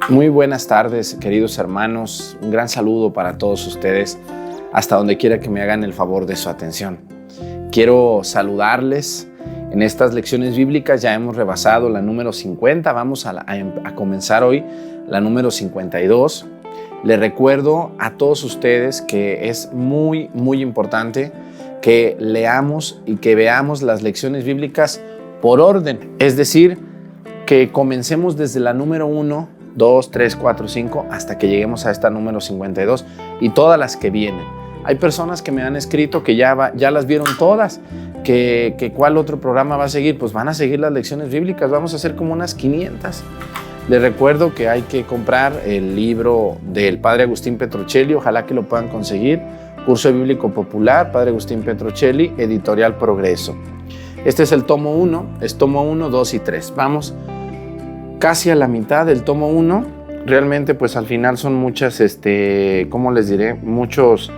Muy buenas tardes, queridos hermanos. Un gran saludo para todos ustedes, hasta donde quiera que me hagan el favor de su atención. Quiero saludarles. En estas lecciones bíblicas ya hemos rebasado la número 50. Vamos a comenzar hoy la número 52. Les recuerdo a todos ustedes que es muy importante que leamos y que veamos las lecciones bíblicas por orden. Es decir, que comencemos desde la número 1, 2, 3, 4, 5 hasta que lleguemos a esta número 52 y todas las que vienen. Hay personas que me han escrito que ya las vieron todas, que cuál otro programa va a seguir. Pues van a seguir las lecciones bíblicas, vamos a hacer como unas 500. Les recuerdo que hay que comprar el libro del Padre Agustín Petrocelli, ojalá que lo puedan conseguir. Curso Bíblico Popular, Padre Agustín Petrocelli, Editorial Progreso. Este es el tomo 1, es tomo 1, 2 y 3. Vamos casi a la mitad del tomo 1. Realmente pues al final son muchas, ¿cómo les diré? Muchos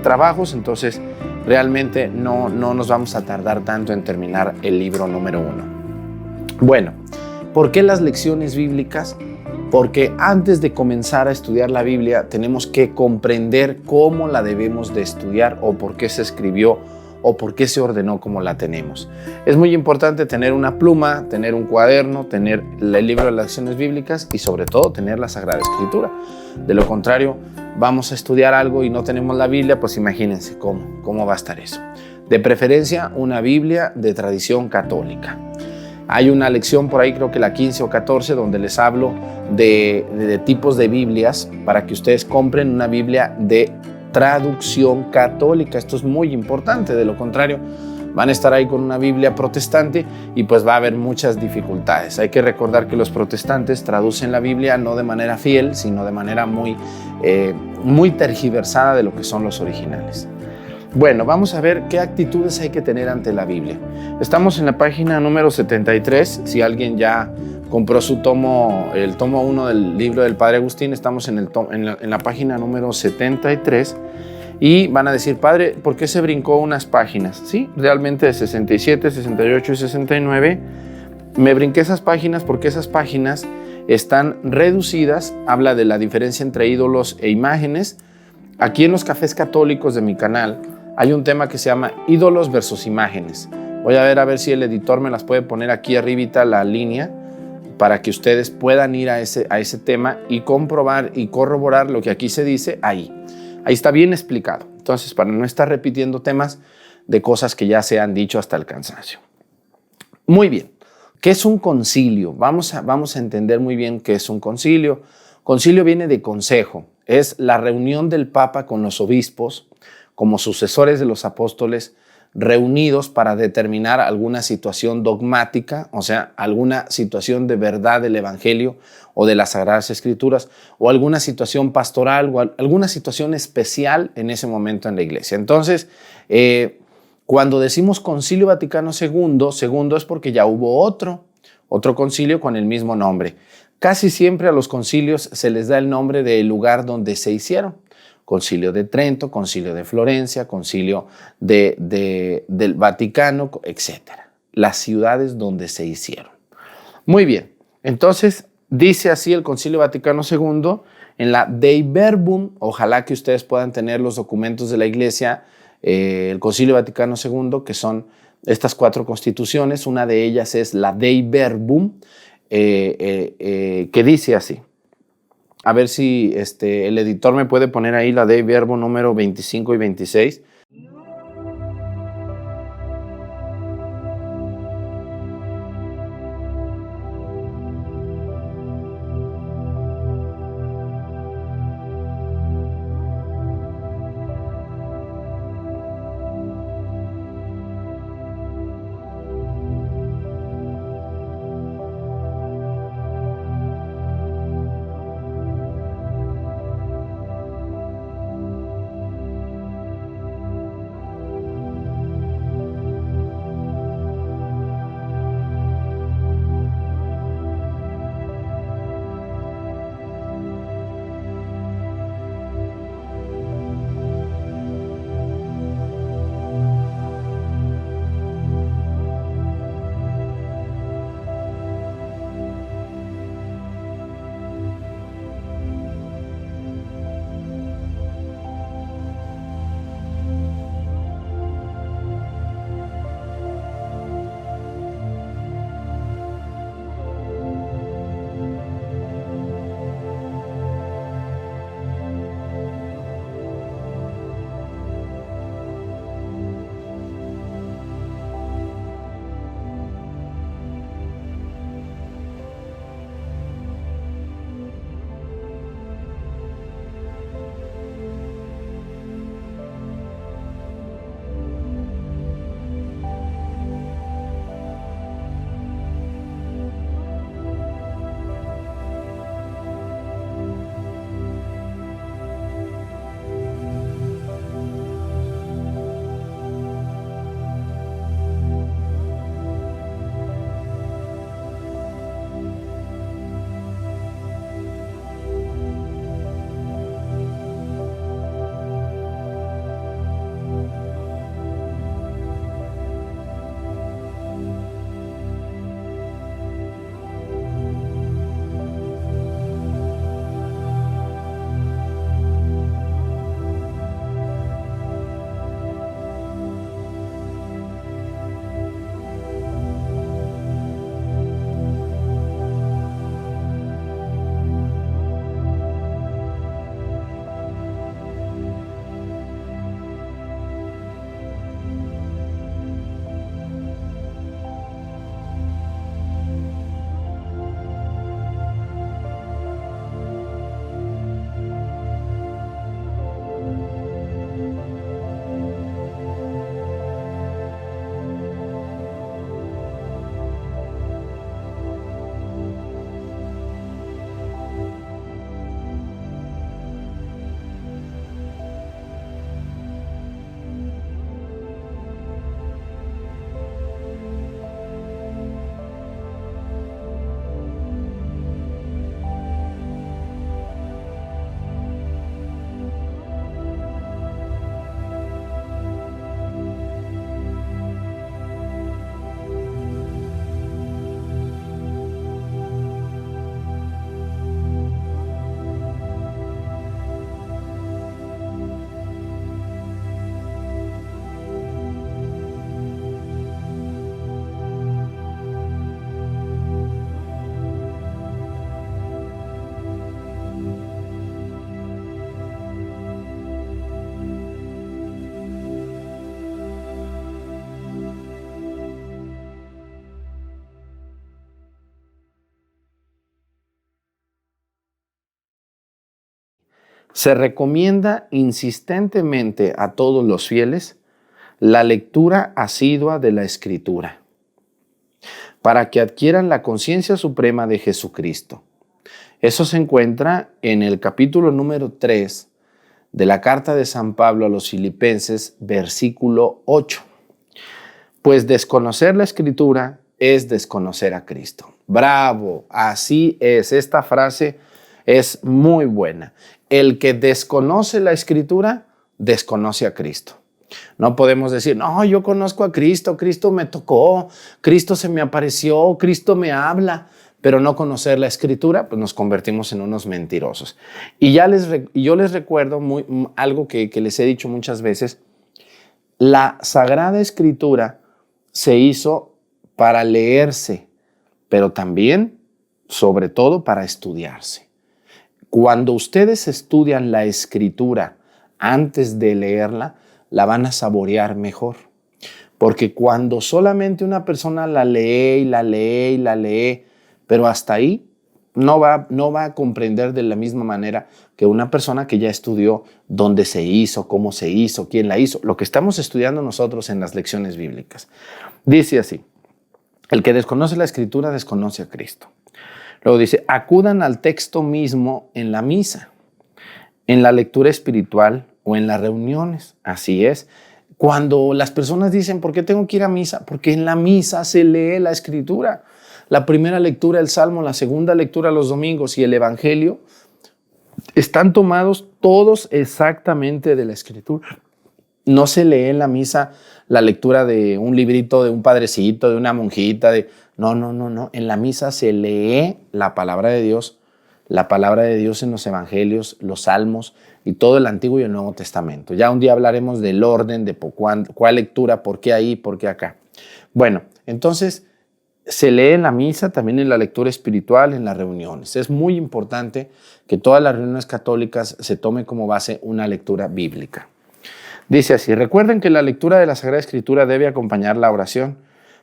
trabajos, entonces realmente no nos vamos a tardar tanto en terminar el libro número 1. Bueno, ¿por qué las lecciones bíblicas? Porque antes de comenzar a estudiar la Biblia tenemos que comprender cómo la debemos de estudiar o por qué se escribió o por qué se ordenó como la tenemos. Es muy importante tener una pluma, tener un cuaderno, tener el libro de las lecciones bíblicas y sobre todo tener la Sagrada Escritura. De lo contrario, vamos a estudiar algo y no tenemos la Biblia, pues imagínense cómo va a estar eso. De preferencia, una Biblia de tradición católica. Hay una lección por ahí, creo que la 15 o 14, donde les hablo de tipos de Biblias para que ustedes compren una Biblia de traducción católica. Esto es muy importante, de lo contrario van a estar ahí con una Biblia protestante y pues va a haber muchas dificultades. Hay que recordar que los protestantes traducen la Biblia no de manera fiel, sino de manera muy tergiversada de lo que son los originales. Bueno, vamos a ver qué actitudes hay que tener ante la Biblia. Estamos en la página número 73. Si alguien ya compró su tomo, el tomo 1 del libro del Padre Agustín, estamos en la página número 73 y van a decir, Padre, ¿por qué se brincó unas páginas? Sí, realmente de 67, 68 y 69 me brinqué esas páginas porque esas páginas están reducidas, habla de la diferencia entre ídolos e imágenes. Aquí en los cafés católicos de mi canal hay un tema que se llama ídolos versus imágenes. Voy a ver si el editor me las puede poner aquí arribita la línea para que ustedes puedan ir a ese tema y comprobar y corroborar lo que aquí se dice ahí. Ahí está bien explicado. Entonces, para no estar repitiendo temas de cosas que ya se han dicho hasta el cansancio. Muy bien. ¿Qué es un concilio? Vamos a entender muy bien qué es un concilio. Concilio viene de consejo. Es la reunión del Papa con los obispos como sucesores de los apóstoles, reunidos para determinar alguna situación dogmática, o sea, alguna situación de verdad del Evangelio o de las Sagradas Escrituras, o alguna situación pastoral o alguna situación especial en ese momento en la iglesia. Entonces, cuando decimos Concilio Vaticano II es porque ya hubo otro concilio con el mismo nombre. Casi siempre a los concilios se les da el nombre del lugar donde se hicieron. Concilio de Trento, Concilio de Florencia, Concilio del Vaticano, etc. Las ciudades donde se hicieron. Muy bien, entonces dice así el Concilio Vaticano II en la Dei Verbum. Ojalá que ustedes puedan tener los documentos de la Iglesia, el Concilio Vaticano II, que son estas 4 constituciones. Una de ellas es la Dei Verbum, que dice así. A ver si el editor me puede poner ahí la Dei Verbum número 25 y 26. Se recomienda insistentemente a todos los fieles la lectura asidua de la Escritura para que adquieran la conciencia suprema de Jesucristo. Eso se encuentra en el capítulo número 3 de la carta de San Pablo a los Filipenses, versículo 8. Pues desconocer la Escritura es desconocer a Cristo. Bravo, así es. Esta frase es muy buena. El que desconoce la Escritura, desconoce a Cristo. No podemos decir, no, yo conozco a Cristo, Cristo me tocó, Cristo se me apareció, Cristo me habla, pero no conocer la Escritura, pues nos convertimos en unos mentirosos. Y yo les recuerdo algo que les he dicho muchas veces. La Sagrada Escritura se hizo para leerse, pero también, sobre todo, para estudiarse. Cuando ustedes estudian la Escritura antes de leerla, la van a saborear mejor. Porque cuando solamente una persona la lee y la lee y la lee, pero hasta ahí no va a comprender de la misma manera que una persona que ya estudió dónde se hizo, cómo se hizo, quién la hizo, lo que estamos estudiando nosotros en las lecciones bíblicas. Dice así: el que desconoce la Escritura desconoce a Cristo. Luego dice, acudan al texto mismo en la misa, en la lectura espiritual o en las reuniones. Así es. Cuando las personas dicen, ¿por qué tengo que ir a misa? Porque en la misa se lee la Escritura. La primera lectura, el Salmo, la segunda lectura, los domingos y el Evangelio están tomados todos exactamente de la Escritura. No se lee en la misa la lectura de un librito de un padrecito, de una monjita. No. En la misa se lee la palabra de Dios en los Evangelios, los Salmos y todo el Antiguo y el Nuevo Testamento. Ya un día hablaremos del orden, de cuál lectura, por qué ahí, por qué acá. Bueno, entonces se lee en la misa, también en la lectura espiritual, en las reuniones. Es muy importante que todas las reuniones católicas se tome como base una lectura bíblica. Dice así, recuerden que la lectura de la Sagrada Escritura debe acompañar la oración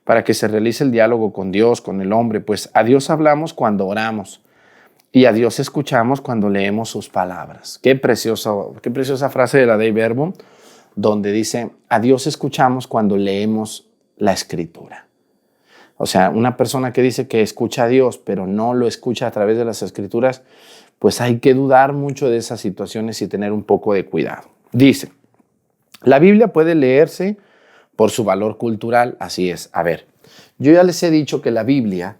para que se realice el diálogo con Dios, con el hombre, pues a Dios hablamos cuando oramos y a Dios escuchamos cuando leemos sus palabras. Qué preciosa frase de la Dei Verbum, donde dice, a Dios escuchamos cuando leemos la Escritura. O sea, una persona que dice que escucha a Dios, pero no lo escucha a través de las Escrituras, pues hay que dudar mucho de esas situaciones y tener un poco de cuidado. Dice, la Biblia puede leerse por su valor cultural, así es. A ver, yo ya les he dicho que la Biblia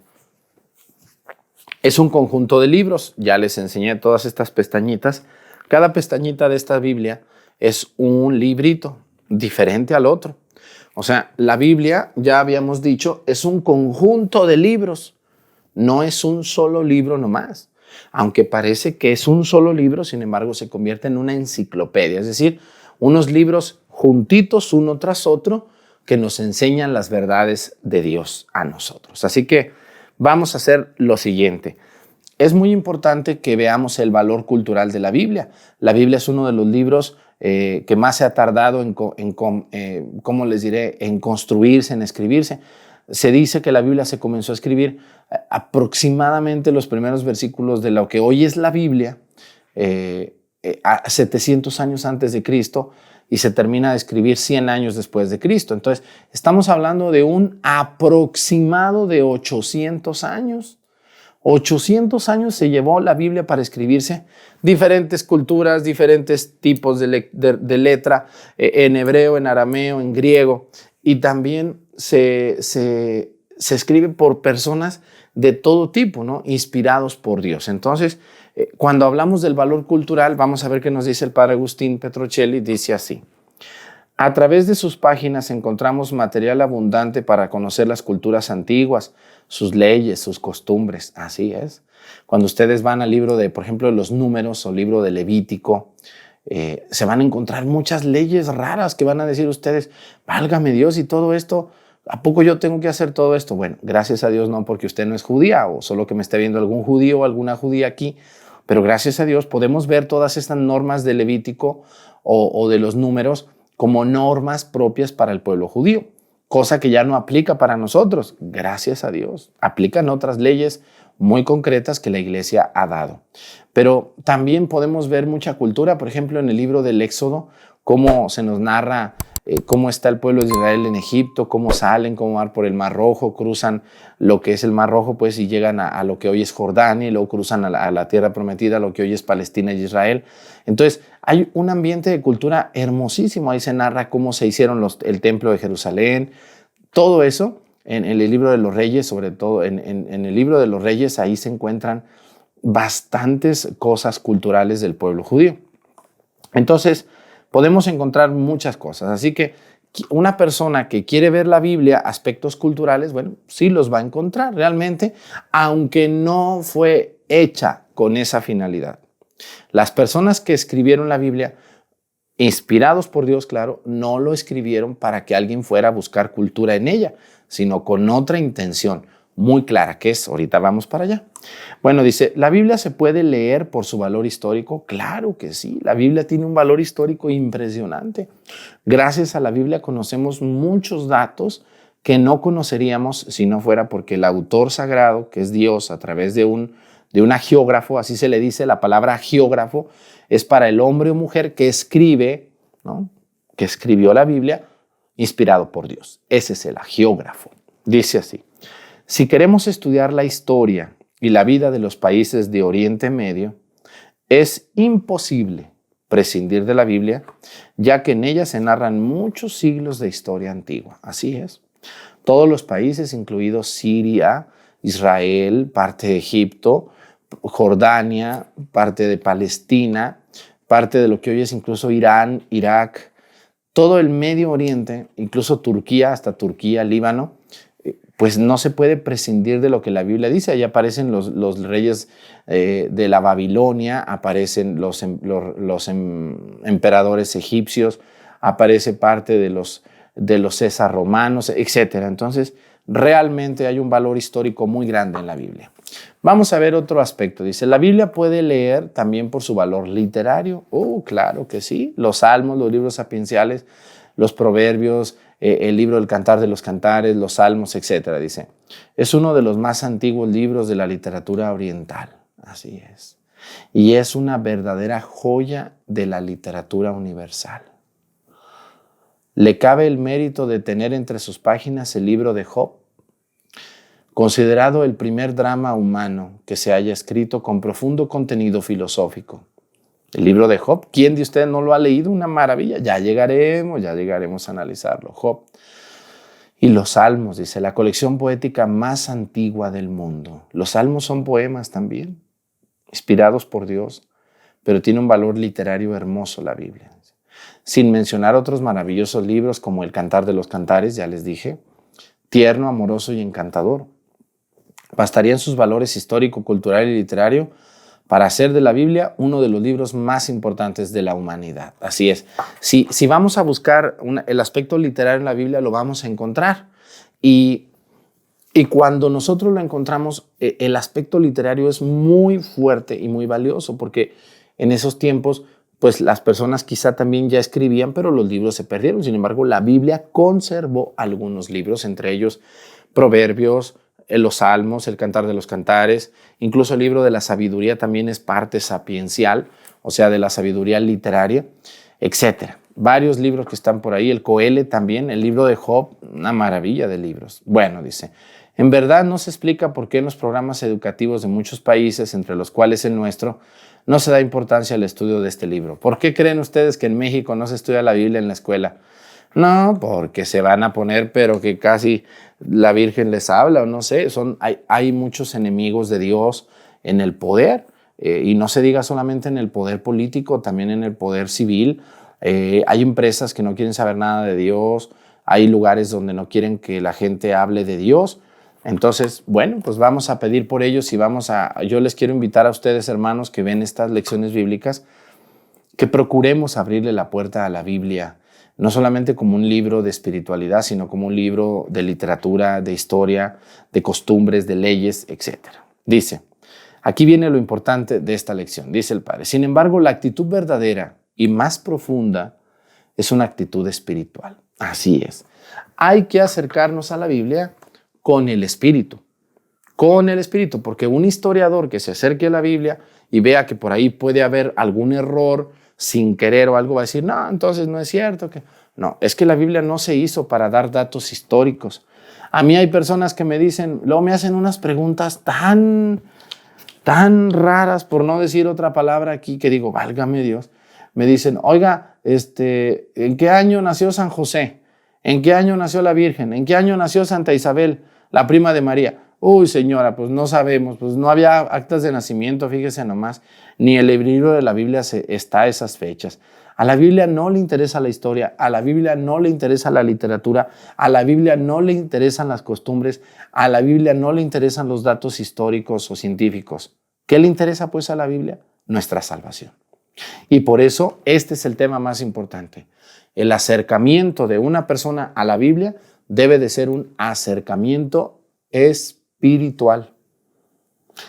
es un conjunto de libros, ya les enseñé todas estas pestañitas. Cada pestañita de esta Biblia es un librito diferente al otro. O sea, la Biblia, ya habíamos dicho, es un conjunto de libros, no es un solo libro nomás. Aunque parece que es un solo libro, sin embargo, se convierte en una enciclopedia, es decir, unos libros juntitos uno tras otro que nos enseñan las verdades de Dios a nosotros. Así que vamos a hacer lo siguiente. Es muy importante que veamos el valor cultural de la Biblia. La Biblia es uno de los libros que más se ha tardado en construirse, en escribirse. Se dice que la Biblia se comenzó a escribir aproximadamente los primeros versículos de lo que hoy es la Biblia, a 700 años antes de Cristo, y se termina de escribir 100 años después de Cristo. Entonces, estamos hablando de un aproximado de 800 años. 800 años se llevó la Biblia para escribirse, diferentes culturas, diferentes tipos de letra, en hebreo, en arameo, en griego, y también se escribe por personas de todo tipo, ¿no? Inspirados por Dios. Entonces, cuando hablamos del valor cultural, vamos a ver qué nos dice el padre Agustín Petrocelli. Dice así: a través de sus páginas encontramos material abundante para conocer las culturas antiguas, sus leyes, sus costumbres. Así es. Cuando ustedes van al libro de, por ejemplo, los Números o libro de Levítico, se van a encontrar muchas leyes raras que van a decir ustedes, válgame Dios, y todo esto, ¿a poco yo tengo que hacer todo esto? Bueno, gracias a Dios no, porque usted no es judía, o solo que me esté viendo algún judío o alguna judía aquí, pero gracias a Dios podemos ver todas estas normas de Levítico o de los Números como normas propias para el pueblo judío, cosa que ya no aplica para nosotros, gracias a Dios. Aplican otras leyes muy concretas que la iglesia ha dado. Pero también podemos ver mucha cultura, por ejemplo, en el libro del Éxodo, cómo se nos narra cómo está el pueblo de Israel en Egipto, cómo salen, cómo van por el Mar Rojo, cruzan lo que es el Mar Rojo, pues, y llegan a lo que hoy es Jordania, y luego cruzan a la tierra prometida, lo que hoy es Palestina y Israel. Entonces, hay un ambiente de cultura hermosísimo. Ahí se narra cómo se hicieron el templo de Jerusalén, todo eso. En el libro de los Reyes, sobre todo en el libro de los Reyes, ahí se encuentran bastantes cosas culturales del pueblo judío. Entonces, podemos encontrar muchas cosas. Así que una persona que quiere ver la Biblia, aspectos culturales, bueno, sí los va a encontrar realmente, aunque no fue hecha con esa finalidad. Las personas que escribieron la Biblia, inspirados por Dios, claro, no lo escribieron para que alguien fuera a buscar cultura en ella, sino con otra intención muy clara, que es, ahorita vamos para allá. Bueno, dice, ¿la Biblia se puede leer por su valor histórico? Claro que sí, la Biblia tiene un valor histórico impresionante. Gracias a la Biblia conocemos muchos datos que no conoceríamos si no fuera porque el autor sagrado, que es Dios, a través de un agiógrafo, así se le dice, la palabra agiógrafo es para el hombre o mujer que escribe, ¿no?, que escribió la Biblia, inspirado por Dios. Ese es el agiógrafo. Dice así: si queremos estudiar la historia y la vida de los países de Oriente Medio, es imposible prescindir de la Biblia, ya que en ella se narran muchos siglos de historia antigua. Así es. Todos los países, incluidos Siria, Israel, parte de Egipto, Jordania, parte de Palestina, parte de lo que hoy es incluso Irán, Irak, todo el Medio Oriente, incluso Turquía, hasta Turquía, Líbano, pues no se puede prescindir de lo que la Biblia dice. Ahí aparecen los reyes de la Babilonia, aparecen los emperadores egipcios, aparece parte de los César romanos, etc. Entonces, realmente hay un valor histórico muy grande en la Biblia. Vamos a ver otro aspecto. Dice, ¿la Biblia puede leer también por su valor literario? Claro que sí. Los salmos, los libros sapienciales, los proverbios, el libro del Cantar de los Cantares, los salmos, etc. Dice, es uno de los más antiguos libros de la literatura oriental. Así es. Y es una verdadera joya de la literatura universal. Le cabe el mérito de tener entre sus páginas el libro de Job, considerado el primer drama humano que se haya escrito con profundo contenido filosófico. El libro de Job, ¿quién de ustedes no lo ha leído? Una maravilla. Ya llegaremos a analizarlo. Job. Y los salmos, dice, la colección poética más antigua del mundo. Los salmos son poemas también, inspirados por Dios, pero tiene un valor literario hermoso la Biblia. Sin mencionar otros maravillosos libros como el Cantar de los Cantares, ya les dije, tierno, amoroso y encantador. Bastarían sus valores histórico, cultural y literario para hacer de la Biblia uno de los libros más importantes de la humanidad. Así es. Si vamos a buscar el aspecto literario en la Biblia, lo vamos a encontrar. Y cuando nosotros lo encontramos, el aspecto literario es muy fuerte y muy valioso, porque en esos tiempos, pues las personas quizá también ya escribían, pero los libros se perdieron. Sin embargo, la Biblia conservó algunos libros, entre ellos Proverbios, los Salmos, el Cantar de los Cantares, incluso el libro de la sabiduría también es parte sapiencial, o sea, de la sabiduría literaria, etc. Varios libros que están por ahí, el Coele también, el libro de Job, una maravilla de libros. Bueno, dice, en verdad no se explica por qué en los programas educativos de muchos países, entre los cuales el nuestro, no se da importancia al estudio de este libro. ¿Por qué creen ustedes que en México no se estudia la Biblia en la escuela? No, porque se van a poner, pero que casi la Virgen les habla, o no sé, hay muchos enemigos de Dios en el poder, y no se diga solamente en el poder político, también en el poder civil. Hay empresas que no quieren saber nada de Dios, hay lugares donde no quieren que la gente hable de Dios. Entonces, bueno, pues vamos a pedir por ellos y yo les quiero invitar a ustedes, hermanos, que ven estas lecciones bíblicas, que procuremos abrirle la puerta a la Biblia, no solamente como un libro de espiritualidad, sino como un libro de literatura, de historia, de costumbres, de leyes, etc. Dice, aquí viene lo importante de esta lección, dice el Padre. Sin embargo, la actitud verdadera y más profunda es una actitud espiritual. Así es. Hay que acercarnos a la Biblia con el espíritu, con el Espíritu, porque un historiador que se acerque a la Biblia y vea que por ahí puede haber algún error sin querer o algo, va a decir, no, entonces no es cierto. No, es que la Biblia no se hizo para dar datos históricos. A mí hay personas que me dicen, luego me hacen unas preguntas tan raras, por no decir otra palabra aquí, que digo, válgame Dios. Me dicen, oiga, ¿en qué año nació San José? ¿En qué año nació la Virgen? ¿En qué año nació Santa Isabel, la prima de María? Uy, señora, pues no sabemos, pues no había actas de nacimiento, fíjese nomás, ni el libro de la Biblia está a esas fechas. A la Biblia no le interesa la historia, a la Biblia no le interesa la literatura, a la Biblia no le interesan las costumbres, a la Biblia no le interesan los datos históricos o científicos. ¿Qué le interesa pues a la Biblia? Nuestra salvación. Y por eso este es el tema más importante. El acercamiento de una persona a la Biblia debe de ser un acercamiento espiritual.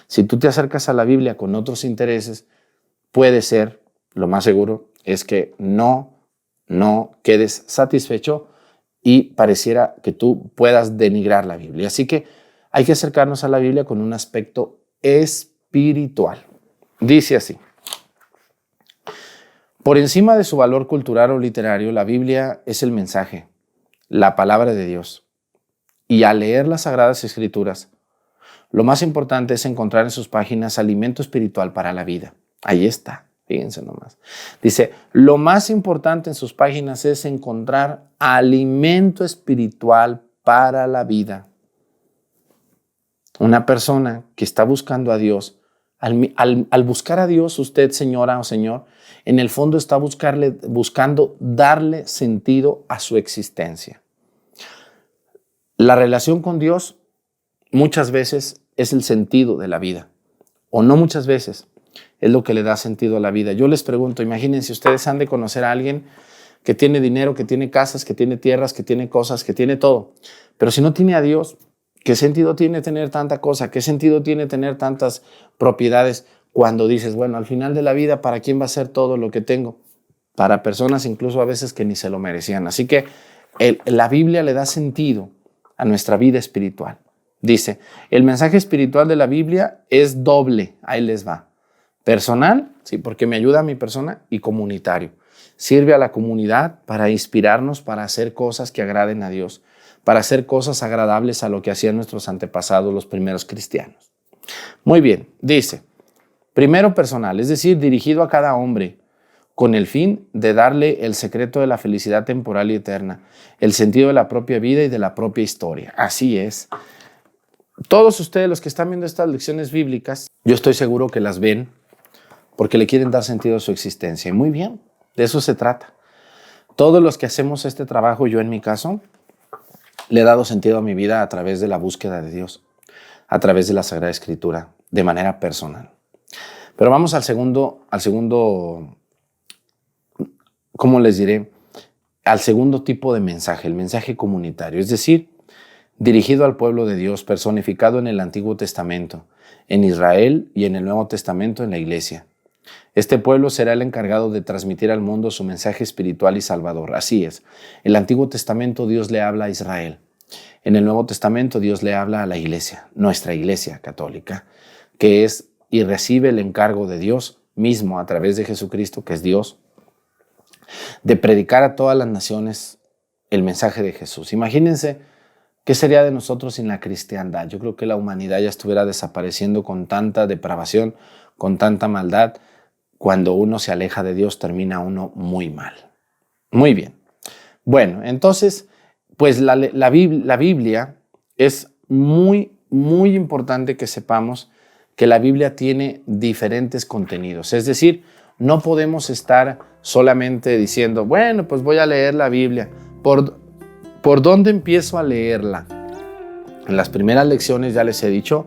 Si tú te acercas a la Biblia con otros intereses, puede ser, lo más seguro, es que no quedes satisfecho y pareciera que tú puedas denigrar la Biblia. Así que hay que acercarnos a la Biblia con un aspecto espiritual. Dice así: por encima de su valor cultural o literario, la Biblia es el mensaje, la palabra de Dios. Y al leer las Sagradas Escrituras, lo más importante es encontrar en sus páginas alimento espiritual para la vida. Ahí está, fíjense nomás. Dice, lo más importante en sus páginas es encontrar alimento espiritual para la vida. Una persona que está buscando a Dios, al buscar a Dios, usted, señora o señor, en el fondo está buscando darle sentido a su existencia. La relación con Dios muchas veces es el sentido de la vida, o no muchas veces, es lo que le da sentido a la vida. Yo les pregunto, imagínense, ustedes han de conocer a alguien que tiene dinero, que tiene casas, que tiene tierras, que tiene cosas, que tiene todo, pero si no tiene a Dios, ¿qué sentido tiene tener tanta cosa? ¿Qué sentido tiene tener tantas propiedades? Cuando dices, bueno, al final de la vida, ¿para quién va a ser todo lo que tengo? Para personas incluso a veces que ni se lo merecían. Así que la Biblia le da sentido a nuestra vida espiritual. Dice, el mensaje espiritual de la Biblia es doble. Ahí les va. Personal, sí, porque me ayuda a mi persona, y comunitario. Sirve a la comunidad para inspirarnos para hacer cosas que agraden a Dios, para hacer cosas agradables a lo que hacían nuestros antepasados, los primeros cristianos. Muy bien, dice, primero personal, es decir, dirigido a cada hombre, con el fin de darle el secreto de la felicidad temporal y eterna, el sentido de la propia vida y de la propia historia. Así es. Todos ustedes, los que están viendo estas lecciones bíblicas, yo estoy seguro que las ven porque le quieren dar sentido a su existencia. Y muy bien, de eso se trata. Todos los que hacemos este trabajo, yo en mi caso, le he dado sentido a mi vida a través de la búsqueda de Dios, a través de la Sagrada Escritura, de manera personal. Pero vamos al segundo, ¿cómo les diré? Al segundo tipo de mensaje, el mensaje comunitario, es decir, dirigido al pueblo de Dios, personificado en el Antiguo Testamento, en Israel y en el Nuevo Testamento en la Iglesia. Este pueblo será el encargado de transmitir al mundo su mensaje espiritual y salvador. Así es, en el Antiguo Testamento Dios le habla a Israel. En el Nuevo Testamento Dios le habla a la Iglesia, nuestra Iglesia católica, que es y recibe el encargo de Dios mismo a través de Jesucristo, que es Dios, de predicar a todas las naciones el mensaje de Jesús. Imagínense qué sería de nosotros sin la cristiandad. Yo creo que la humanidad ya estuviera desapareciendo con tanta depravación, con tanta maldad. Cuando uno se aleja de Dios, termina uno muy mal. Muy bien. Bueno, entonces, pues la Biblia es muy, muy importante que sepamos que la Biblia tiene diferentes contenidos. Es decir, no podemos estar solamente diciendo, bueno, pues voy a leer la Biblia. ¿Por dónde empiezo a leerla? En las primeras lecciones ya les he dicho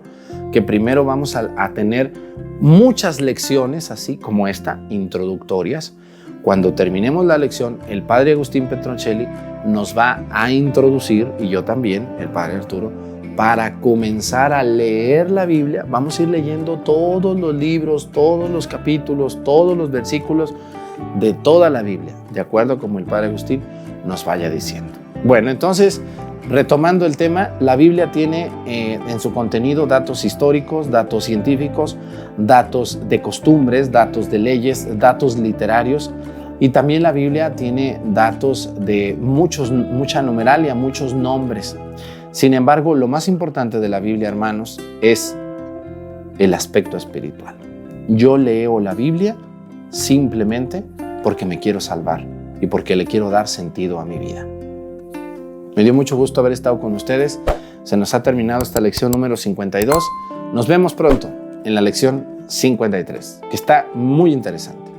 que primero vamos a tener muchas lecciones, así como esta, introductorias. Cuando terminemos la lección, el padre Agustín Petroncelli nos va a introducir, y yo también, el padre Arturo, para comenzar a leer la Biblia. Vamos a ir leyendo todos los libros, todos los capítulos, todos los versículos de toda la Biblia, de acuerdo como el padre Agustín nos vaya diciendo. Bueno, entonces, retomando el tema, la Biblia tiene en su contenido datos históricos, datos científicos, datos de costumbres, datos de leyes, datos literarios, y también la Biblia tiene datos de mucha numeralia, muchos nombres. Sin embargo, lo más importante de la Biblia, hermanos, es el aspecto espiritual. Yo leo la Biblia simplemente porque me quiero salvar y porque le quiero dar sentido a mi vida. Me dio mucho gusto haber estado con ustedes. Se nos ha terminado esta lección número 52. Nos vemos pronto en la lección 53, que está muy interesante.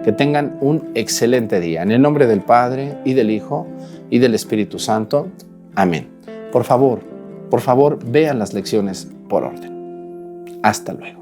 Que tengan un excelente día. En el nombre del Padre, y del Hijo, y del Espíritu Santo. Amén. Por favor, vean las lecciones por orden. Hasta luego.